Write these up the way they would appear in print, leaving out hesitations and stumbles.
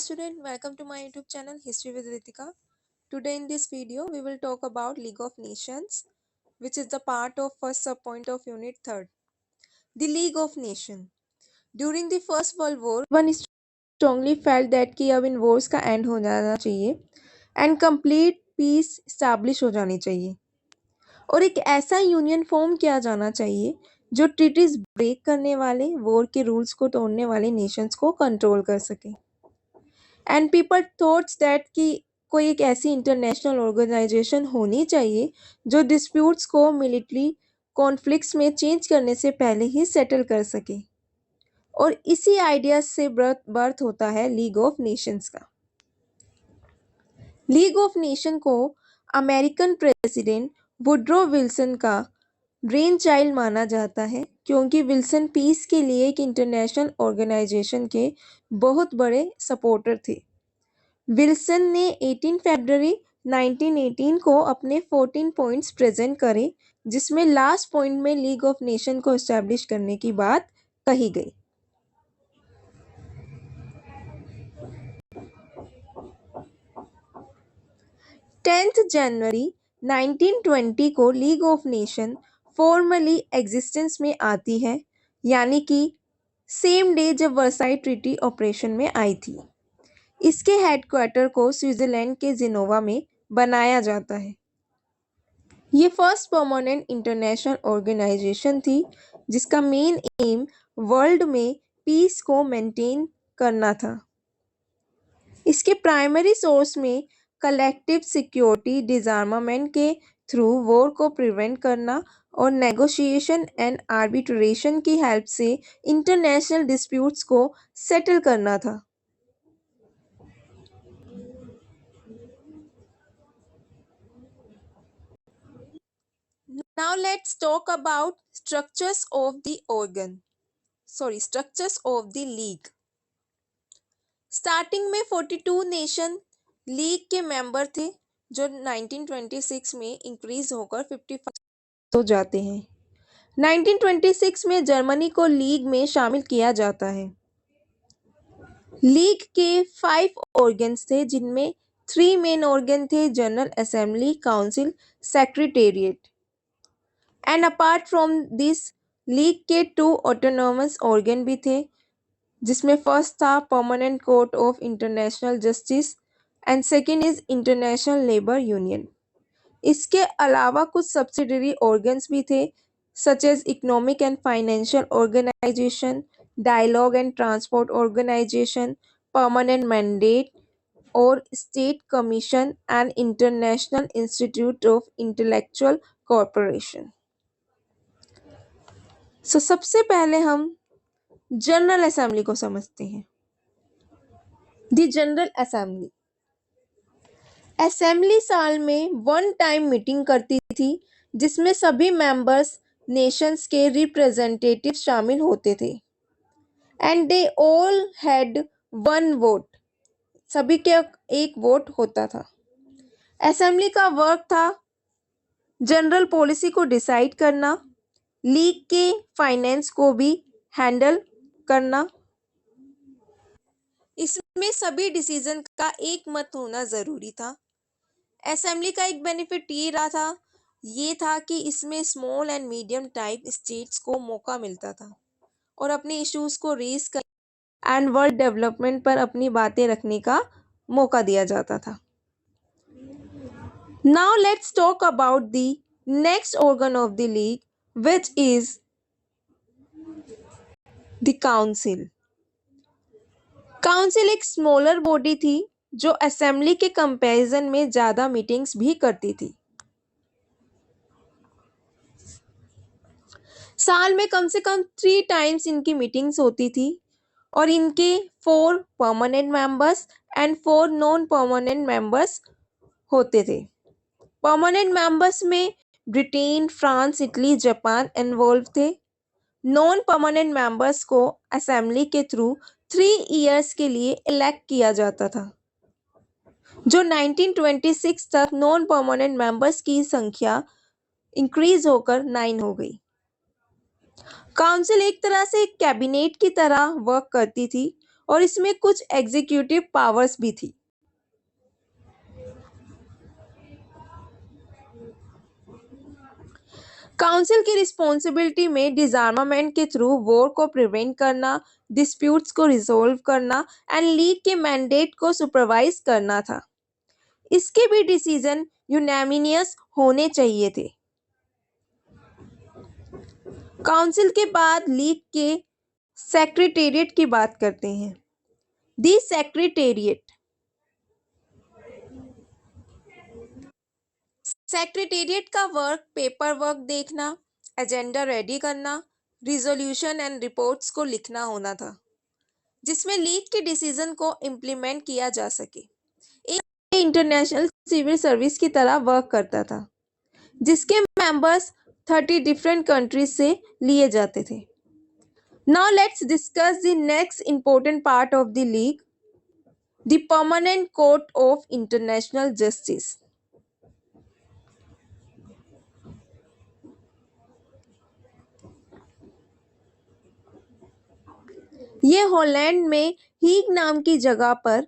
student, welcome to my YouTube channel History with Ritika. Today in this video we will talk about League of Nations, which is the part of first subpoint of unit 3rd. The League of Nations. During the First World War, one strongly felt that कि अब इन wars का end हो जाना चाहिए and complete peace establish हो जानी चाहिए और एक ऐसा यूनियन फॉर्म किया जाना चाहिए जो ट्रीटीज ब्रेक करने वाले, वॉर के रूल्स को तोड़ने वाले नेशंस को कंट्रोल कर सके। एंड पीपल थॉट्स दैट कि कोई एक ऐसी इंटरनेशनल ऑर्गेनाइजेशन होनी चाहिए जो डिस्प्यूट्स को मिलिट्री कॉन्फ्लिक्ट्स में चेंज करने से पहले ही सेटल कर सके और इसी आइडिया से बर्थ होता है लीग ऑफ नेशंस का। लीग ऑफ नेशन को अमेरिकन प्रेसिडेंट वुड्रो विल्सन का ब्रेन चाइल्ड माना जाता है क्योंकि विल्सन पीस के लिए एक इंटरनेशनल ऑर्गेनाइजेशन के बहुत बड़े सपोर्टर थे। विल्सन ने 18 फरवरी 1918 को अपने 14 पॉइंट्स प्रेजेंट करे, जिसमें लास्ट पॉइंट में लीग ऑफ नेशन को एस्टैब्लिश करने की बात कही गई। टेंथ जनवरी 1920 को league of nation formally existence में आती है, यानी कि सेम डे जब वर्साई ट्रीटी ऑपरेशन में आई थी। इसके हेडक्वार्टर को स्विट्जरलैंड के जिनोवा में बनाया जाता है। ये फर्स्ट परमानेंट इंटरनेशनल ऑर्गेनाइजेशन थी जिसका मेन एम वर्ल्ड में पीस को मेंटेन करना था। इसके प्राइमरी सोर्स में कलेक्टिव सिक्योरिटी डिसआर्मामेंट के थ्रू वॉर को प्रिवेंट करना और नेगोशिएशन एंड आर्बिट्रेशन की हेल्प से इंटरनेशनल डिस्प्यूट्स को सेटल करना था। Now let's talk about structures of the league. Starting में 42 नेशन लीग के मेंबर थे जो 1926 में इंक्रीज होकर 55 हो जाते हैं। 1926 में जर्मनी को लीग में शामिल किया जाता है। लीग के 5 ऑर्गन्स थे जिनमें 3 मेन ऑर्गन थे: general assembly, council, secretariat. And apart from this league के 2 ऑटोनोमस ऑर्गन भी थे, जिसमें फर्स्ट था permanent court of international justice and second is international labour union. इसके अलावा कुछ सब्सिडरी ऑर्गन्स भी थे such as economic and financial organisation, dialogue and transport organisation, permanent mandate और state commission and international institute of intellectual corporation. सबसे पहले हम general assembly को समझते हैं। द जनरल असेंबली साल में 1 टाइम मीटिंग करती थी जिसमें सभी मेंबर्स नेशंस के रिप्रेजेंटेटिव शामिल होते थे and they all had 1 vote. सभी के एक वोट होता था। असेंबली का वर्क था जनरल पॉलिसी को डिसाइड करना, लीग के फाइनेंस को भी हैंडल करना। इसमें सभी डिसीजन का एक मत होना जरूरी था। असेंबली का एक बेनिफिट ये था कि इसमें small and medium type states को मौका मिलता था और अपने इश्यूज को रेज कर एंड वर्ल्ड डेवलपमेंट पर अपनी बातें रखने का मौका दिया जाता था। Now let's talk about the next organ of the league which is the council. Council एक स्मॉलर बॉडी थी जो असेंबली के कंपैरिजन में ज्यादा मीटिंग्स भी करती थी। साल में कम से कम 3 टाइम्स इनकी मीटिंग्स होती थी और इनके 4 permanent members and 4 non permanent members होते थे। परमानेंट मेंबर्स में Britain, France, Italy, Japan involve थे। नॉन परमानेंट मेंबर्स को असेंबली के थ्रू 3 इयर्स के लिए इलेक्ट किया जाता था, जो 1926 तक नॉन परमानेंट मेंबर्स की संख्या इंक्रीज होकर 9 हो गई। काउंसिल एक तरह से कैबिनेट की तरह वर्क करती थी और इसमें कुछ एग्जीक्यूटिव पावर्स भी थी। काउंसिल की रिस्पॉन्सिबिलिटी में डिसआर्मामेंट के थ्रू वॉर को प्रिवेंट करना, डिस्प्यूट्स को रिजोल्व करना एंड लीग के मैंडेट को सुपरवाइज करना था। इसके भी डिसीजन यूनामिनियस होने चाहिए थे। काउंसिल के बाद लीग के सेक्रेटेरिएट की बात करते हैं। दी सेक्रेटेरिएट का वर्क पेपर वर्क देखना, एजेंडा रेडी करना, रिजोल्यूशन एंड रिपोर्ट्स को लिखना होना था, जिसमें लीग के डिसीजन को इम्प्लीमेंट किया जा सके। एक इंटरनेशनल सिविल सर्विस की तरह वर्क करता था, जिसके मेंबर्स 30 डिफरेंट कंट्रीज से लिए जाते थे। Now let's discuss the next important part of the league, the Permanent Court of International Justice. ये हॉलैंड में हीग नाम की जगह पर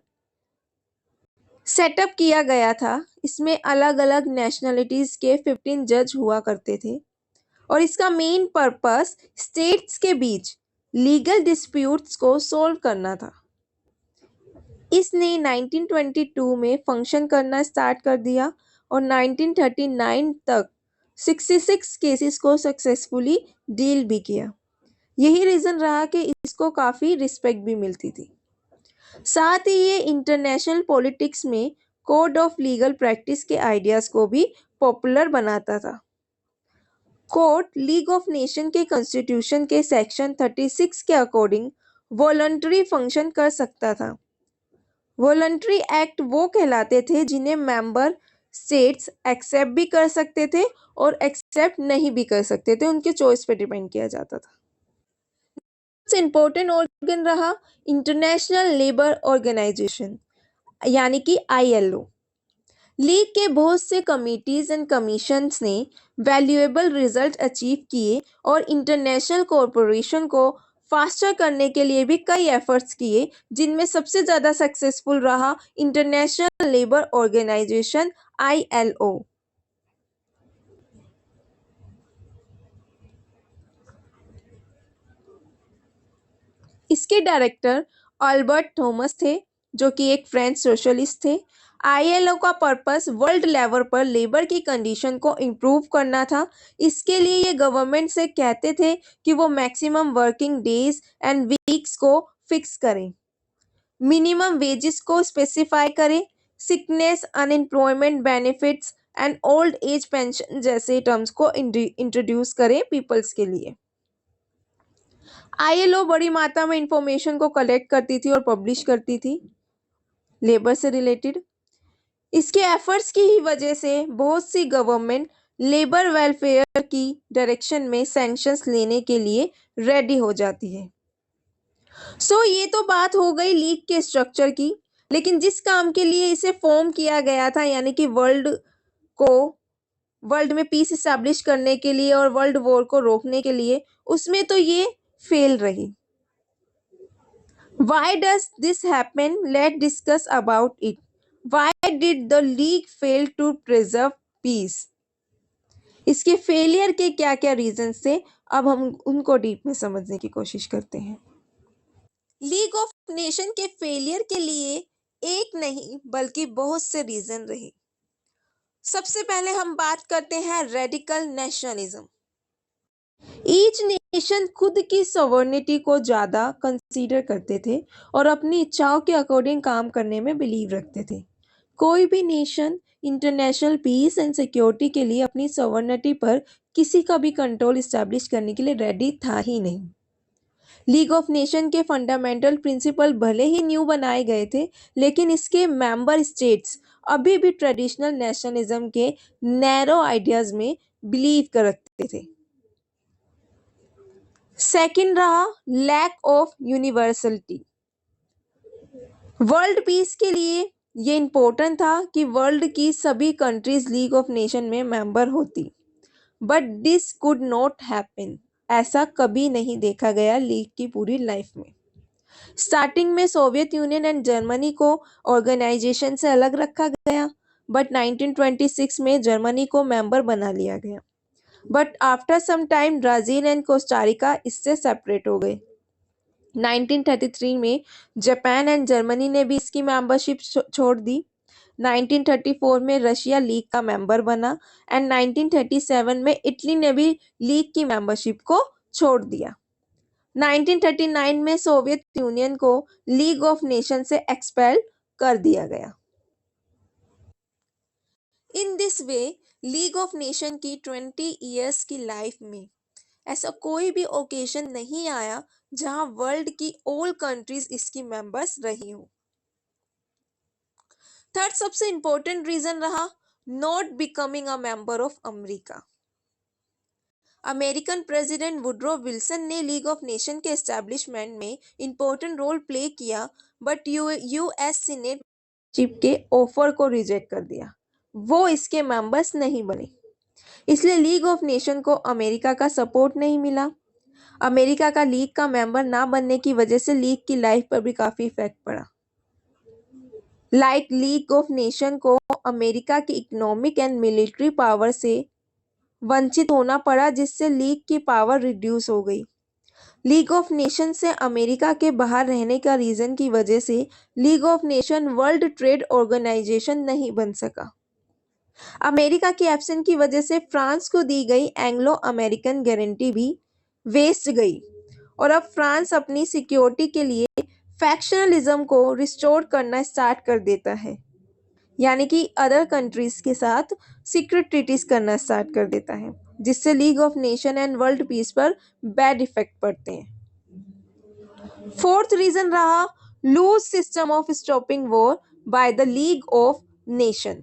सेटअप किया गया था। इसमें अलग अलग नेशनलिटीज के 15 जज हुआ करते थे और इसका मेन पर्पस स्टेट्स के बीच लीगल डिस्प्यूट्स को सॉल्व करना था। इसने 1922 में फंक्शन करना स्टार्ट कर दिया और 1939 तक 66 केसेस को सक्सेसफुली डील भी किया। यही रीज़न रहा कि इसको काफ़ी रिस्पेक्ट भी मिलती थी। साथ ही ये इंटरनेशनल पॉलिटिक्स में कोड ऑफ लीगल प्रैक्टिस के आइडियाज़ को भी पॉपुलर बनाता था। कोर्ट लीग ऑफ नेशन के कॉन्स्टिट्यूशन के सेक्शन 36 के अकॉर्डिंग वॉलंटरी फंक्शन कर सकता था। वॉलंटरी एक्ट वो कहलाते थे जिन्हें मेंबर स्टेट्स एक्सेप्ट भी कर सकते थे और एक्सेप्ट नहीं भी कर सकते थे, उनके चॉइस पे डिपेंड किया जाता था। इम्पोर्टेंट ऑर्गन रहा इंटरनेशनल लेबर ऑर्गेनाइजेशन यानी कि ILO। लीग के बहुत से कमिटीज एंड कमीशंस ने वैल्यूएबल रिजल्ट अचीव किए और इंटरनेशनल कॉरपोरेशन को फास्टर करने के लिए भी कई एफर्ट्स किए, जिनमें सबसे ज़्यादा सक्सेसफुल रहा इंटरनेशनल लेबर ऑर्गेनाइजेशन ILO। इसके डायरेक्टर अल्बर्ट थॉमस थे, जो कि एक फ्रेंच सोशलिस्ट थे। ILO का पर्पस वर्ल्ड लेवल पर लेबर की कंडीशन को इम्प्रूव करना था। इसके लिए ये गवर्नमेंट से कहते थे कि वो maximum working days and weeks को फिक्स करें, मिनिमम वेजेस को स्पेसिफाई करें, sickness, unemployment benefits and old age pension जैसे टर्म्स को इंट्रोड्यूस करें पीपल्स के लिए। ILO बड़ी मात्रा में इंफॉर्मेशन को कलेक्ट करती थी और पब्लिश करती थी लेबर से रिलेटेड। इसके एफर्ट्स की ही वजह से बहुत सी गवर्नमेंट लेबर वेलफेयर की डायरेक्शन में सैंक्शंस लेने के लिए रेडी हो जाती है। ये तो बात हो गई लीग के स्ट्रक्चर की, लेकिन जिस काम के लिए इसे फॉर्म किया गया था यानी कि वर्ल्ड में पीस इस्टेब्लिश करने के लिए और वर्ल्ड वॉर को रोकने के लिए, उसमें तो ये फेल रही। Why does this happen? Let's discuss about it. Why did the league fail to preserve peace? इसके फेलियर के क्या क्या रीजंस थे, अब हम उनको डीप में समझने की कोशिश करते हैं। लीग ऑफ नेशन के फेलियर के लिए एक नहीं बल्कि बहुत से रीजन रहे। सबसे पहले हम बात करते हैं रेडिकल नेशनलिज्म। ईच नेशन खुद की सॉवरेनिटी को ज़्यादा कंसीडर करते थे और अपनी इच्छाओं के अकॉर्डिंग काम करने में बिलीव रखते थे। कोई भी nation international peace and security के लिए अपनी सॉवरेनिटी पर किसी का भी कंट्रोल इस्टेब्लिश करने के लिए रेडी था ही नहीं। लीग ऑफ नेशन के फंडामेंटल प्रिंसिपल भले ही न्यू बनाए गए थे, लेकिन इसके मेंबर स्टेट्स अभी भी ट्रेडिशनल नेशनलिज्म के नैरो आइडियाज में बिलीव कर रखते थे। सेकंड रहा lack of universality. World peace के लिए ये इम्पोर्टेंट था कि वर्ल्ड की सभी कंट्रीज लीग ऑफ नेशन में मेंबर होती, but this could not happen. ऐसा कभी नहीं देखा गया लीग की पूरी लाइफ में। स्टार्टिंग में सोवियत यूनियन एंड जर्मनी को ऑर्गेनाइजेशन से अलग रखा गया, बट 1926 में जर्मनी को मेंबर बना लिया गया। But after some time Brazil and Costa Rica इससे सेपरेट हो गए। 1933 में जापान एंड जर्मनी ने भी इसकी मेंबरशिप छोड़ दी। 1934 में रशिया लीग का मेंबर बना एंड 1937 में इटली ने भी लीग की मेंबरशिप को छोड़ दिया। 1939 में सोवियत यूनियन को लीग ऑफ नेशन से एक्सपेल कर दिया गया। In this way league of nation की 20 इयर्स की लाइफ में ऐसा कोई भी ओकेजन नहीं आया जहां वर्ल्ड की ऑल कंट्रीज इसकी मेंबर्स रही हो। थर्ड सबसे इंपॉर्टेंट रीजन रहा not becoming a member of America. American president Woodrow Wilson ने लीग ऑफ नेशन के एस्टैब्लिशमेंट में इंपॉर्टेंट रोल प्ले किया, बट यूएस सीनेट चीफ के ऑफर को रिजेक्ट कर दिया। वो इसके मेंबर्स नहीं बने, इसलिए लीग ऑफ नेशन को अमेरिका का सपोर्ट नहीं मिला। अमेरिका का लीग का मेंबर ना बनने की वजह से लीग की लाइफ पर भी काफी इफेक्ट पड़ा। लीग ऑफ नेशन को अमेरिका की इकोनॉमिक एंड मिलिट्री पावर से वंचित होना पड़ा, जिससे लीग की पावर रिड्यूस हो गई। लीग ऑफ नेशन से अमेरिका के बाहर रहने का रीजन की वजह से league of nation world trade organisation नहीं बन सका। अमेरिका की एब्सेंस की वजह से फ्रांस को दी गई एंग्लो अमेरिकन गारंटी भी वेस्ट गई और अब फ्रांस अपनी सिक्योरिटी के लिए फैक्शनलिज्म को रिस्टोर करना स्टार्ट कर देता है, यानी कि अदर कंट्रीज के साथ सीक्रेट ट्रीटीज करना स्टार्ट कर देता है, जिससे league of nation and world peace पर बैड इफेक्ट पड़ते हैं। फोर्थ रीजन रहा loose system of stopping war by the league of nation,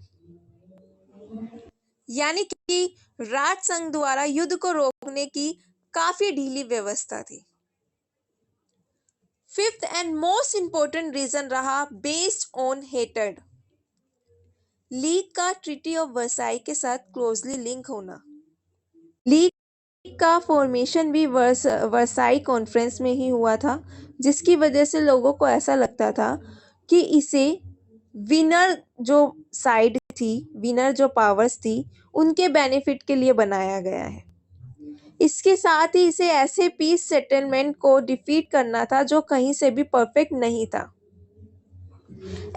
यानी कि राज संघ द्वारा युद्ध को रोकने की काफी ढीली व्यवस्था थी। Fifth and most important reason रहा बेस्ड ऑन हेटेड। लीग का ट्रीटी ऑफ वर्साई के साथ क्लोजली लिंक होना। लीग का फॉर्मेशन भी वर्साई कॉन्फ्रेंस में ही हुआ था, जिसकी वजह से लोगों को ऐसा लगता था कि इसे विनर जो साइड थी, विनर जो पावर्स थी, उनके बेनिफिट के लिए बनाया गया है। इसके साथ ही इसे ऐसे पीस सेटलमेंट को डिफीट करना था जो कहीं से भी परफेक्ट नहीं था।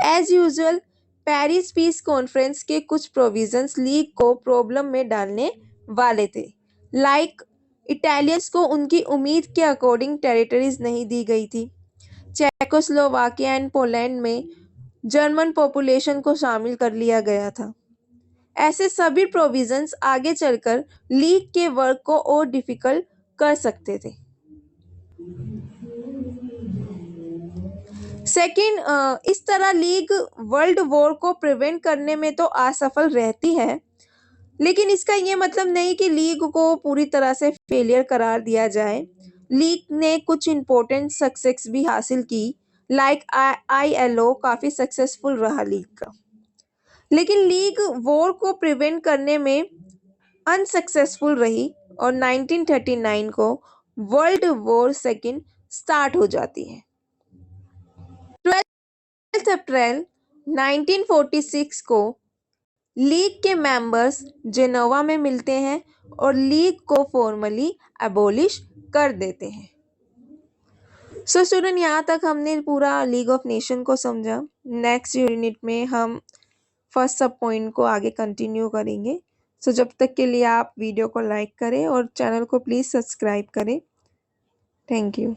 As usual Paris peace conference के कुछ प्रोविजंस लीग को प्रॉब्लम में डालने वाले थे। इटालियंस को उनकी उम्मीद के अकॉर्डिंग टेरिटरीज नहीं दी गई थी। चेकोस्लोवाकिया एंड पोलैंड में जर्मन पॉपुलेशन को शामिल कर लिया गया था। ऐसे सभी प्रोविजंस आगे चलकर लीग के वर्क को और डिफिकल्ट कर सकते थे। सेकेंड, इस तरह लीग वर्ल्ड वॉर को प्रिवेंट करने में तो असफल रहती है, लेकिन इसका ये मतलब नहीं कि लीग को पूरी तरह से फेलियर करार दिया जाए। लीग ने कुछ इंपॉर्टेंट सक्सेस भी हासिल की, ILO काफी सक्सेसफुल रहा लीग का, लेकिन लीग वॉर को प्रिवेंट करने में अनसक्सेसफुल रही और 1939 को वर्ल्ड वॉर सेकेंड स्टार्ट हो जाती है। 12 अप्रैल 1946 को लीग के मेंबर्स जेनेवा में मिलते हैं और लीग को फॉर्मली एबॉलिश कर देते हैं। सो स्टूडेंट, यहाँ तक हमने पूरा लीग ऑफ नेशन को समझा। नेक्स्ट यूनिट में हम फर्स्ट सब पॉइंट को आगे कंटिन्यू करेंगे। सो जब तक के लिए आप वीडियो को लाइक करें और चैनल को प्लीज़ सब्सक्राइब करें। Thank you.